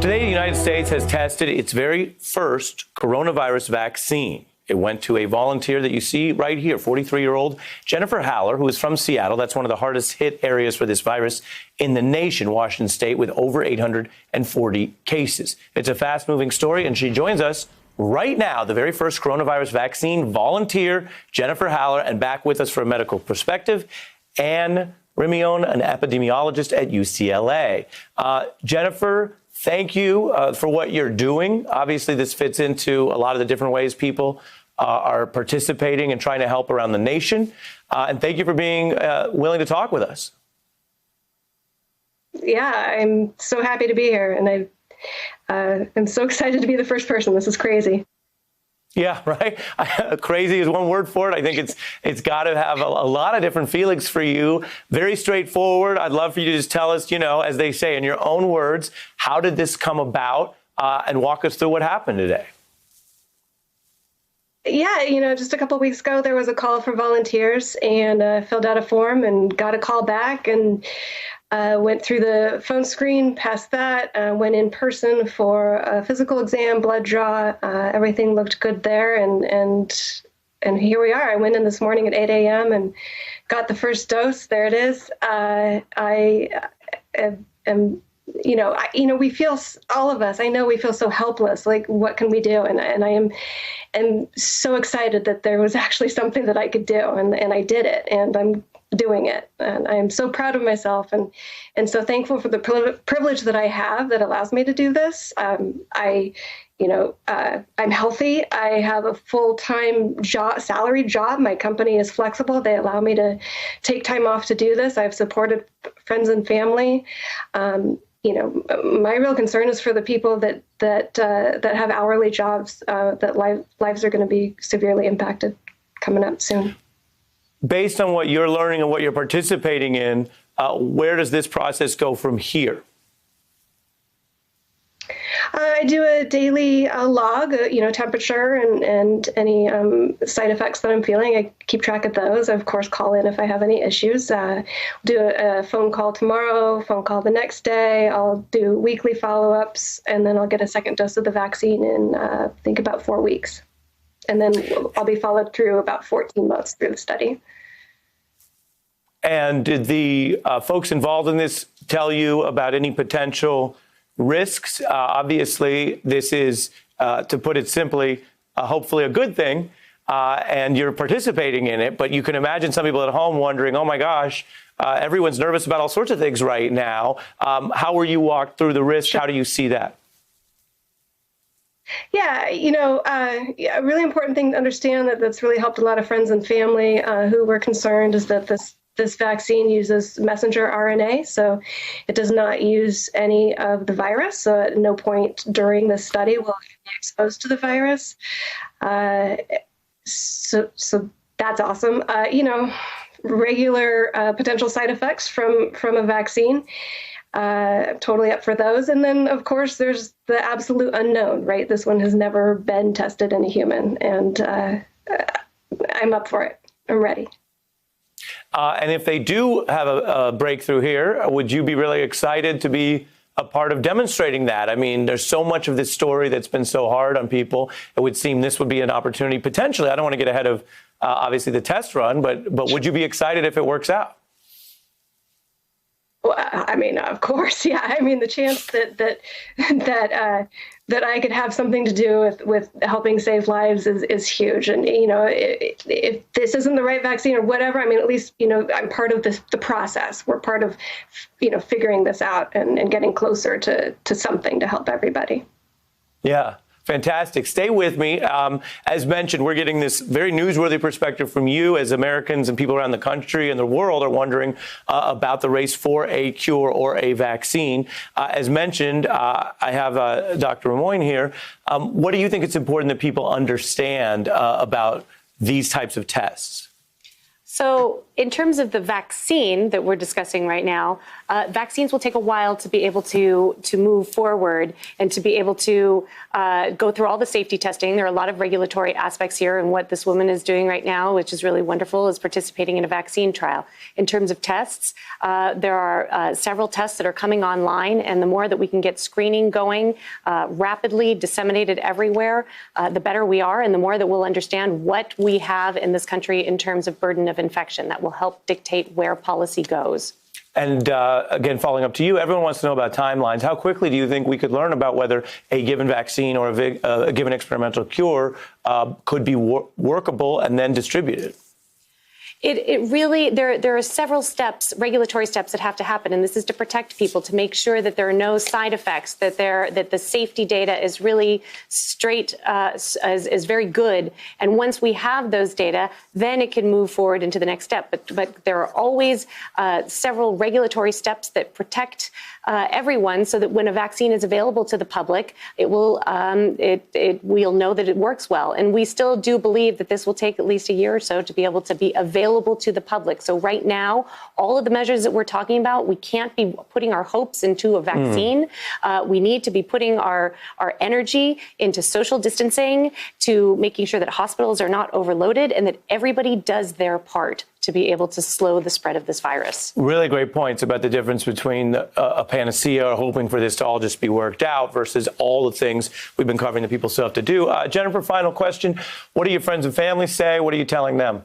Today, the United States has tested its very first coronavirus vaccine. It went to a volunteer that you see right here, 43-year-old Jennifer Haller, who is from Seattle. That's one of the hardest hit areas for this virus in the nation, Washington State, with over 840 cases. It's a fast-moving story, and she joins us right now, the very first coronavirus vaccine volunteer, Jennifer Haller, and back with us for a medical perspective, Anne Rimion, an epidemiologist at UCLA. Jennifer, thank you for what you're doing. Obviously, this fits into a lot of the different ways people are participating and trying to help around the nation. And thank you for being willing to talk with us. Yeah, I'm so happy to be here. And I'm so excited to be the first person. This is crazy. Yeah, right. Crazy is one word for it. I think it's got to have a lot of different feelings for you. Very straightforward. I'd love for you to just tell us, as they say in your own words, how did this come about, and walk us through what happened today. Yeah, just a couple of weeks ago, there was a call for volunteers, and filled out a form and got a call back, and went through the phone screen, past that, went in person for a physical exam, blood draw. Everything looked good there, and here we are. I went in this morning at 8 a.m. and got the first dose. There it is. I am. We feel, all of us, I know we feel so helpless. Like, what can we do? And I am so excited that there was actually something that I could do, and I did it, and I'm doing it. And I am so proud of myself, and so thankful for the privilege that I have that allows me to do this. I'm healthy. I have a full-time job, salaried job. My company is flexible. They allow me to take time off to do this. I've supported friends and family. My real concern is for the people that have hourly jobs, that lives are going to be severely impacted coming up soon. Based on what you're learning and what you're participating in, where does this process go from here? I do a daily log, temperature and any side effects that I'm feeling. I keep track of those. I, of course, call in if I have any issues. Do a phone call tomorrow, phone call the next day. I'll do weekly follow-ups, and then I'll get a second dose of the vaccine in, I think, about 4 weeks. And then I'll be followed through about 14 months through the study. And did the folks involved in this tell you about any potential risks? Obviously, this is, to put it simply, hopefully a good thing, and you're participating in it. But you can imagine some people at home wondering, oh, my gosh, everyone's nervous about all sorts of things right now. How were you walked through the risk? How do you see that? Yeah, a really important thing to understand that's really helped a lot of friends and family who were concerned is that this vaccine uses messenger RNA, so it does not use any of the virus. So at no point during the study will you be exposed to the virus. So that's awesome. Regular potential side effects from a vaccine. Totally up for those. And then, of course, there's the absolute unknown, right? This one has never been tested in a human, and I'm up for it. I'm ready. And if they do have a breakthrough here, would you be really excited to be a part of demonstrating that? I mean, there's so much of this story that's been so hard on people. It would seem this would be an opportunity, potentially. I don't want to get ahead of, obviously, the test run, but would you be excited if it works out? Well, I mean, of course, yeah. I mean, the chance that I could have something to do with helping save lives is huge. And if this isn't the right vaccine or whatever, I mean, at least I'm part of the process. We're part of figuring this out and getting closer to something to help everybody. Yeah. Fantastic. Stay with me. As mentioned, we're getting this very newsworthy perspective from you as Americans and people around the country and the world are wondering about the race for a cure or a vaccine. As mentioned, I have Dr. Rimoin here. What do you think it's important that people understand about these types of tests? So in terms of the vaccine that we're discussing right now, vaccines will take a while to be able to move forward and to be able to go through all the safety testing. There are a lot of regulatory aspects here, and what this woman is doing right now, which is really wonderful, is participating in a vaccine trial. In terms of tests, there are several tests that are coming online, and the more that we can get screening going rapidly, disseminated everywhere, the better we are, and the more that we'll understand what we have in this country in terms of burden of infection. That will help dictate where policy goes. And again, following up to you, everyone wants to know about timelines. How quickly do you think we could learn about whether a given vaccine or a given experimental cure could be workable and then distributed? It really, there are several steps, regulatory steps that have to happen, and this is to protect people, to make sure that there are no side effects, that the safety data is really straight, is very good. And once we have those data, then it can move forward into the next step. But there are always several regulatory steps that protect everyone, so that when a vaccine is available to the public, it will we'll know that it works well. And we still do believe that this will take at least a year or so to be able to be available to the public. So right now, all of the measures that we're talking about, we can't be putting our hopes into a vaccine. We need to be putting our energy into social distancing, to making sure that hospitals are not overloaded, and that everybody does their part to be able to slow the spread of this virus. Really great points about the difference between a panacea, hoping for this to all just be worked out, versus all the things we've been covering that people still have to do. Jennifer, final question. What do your friends and family say? What are you telling them?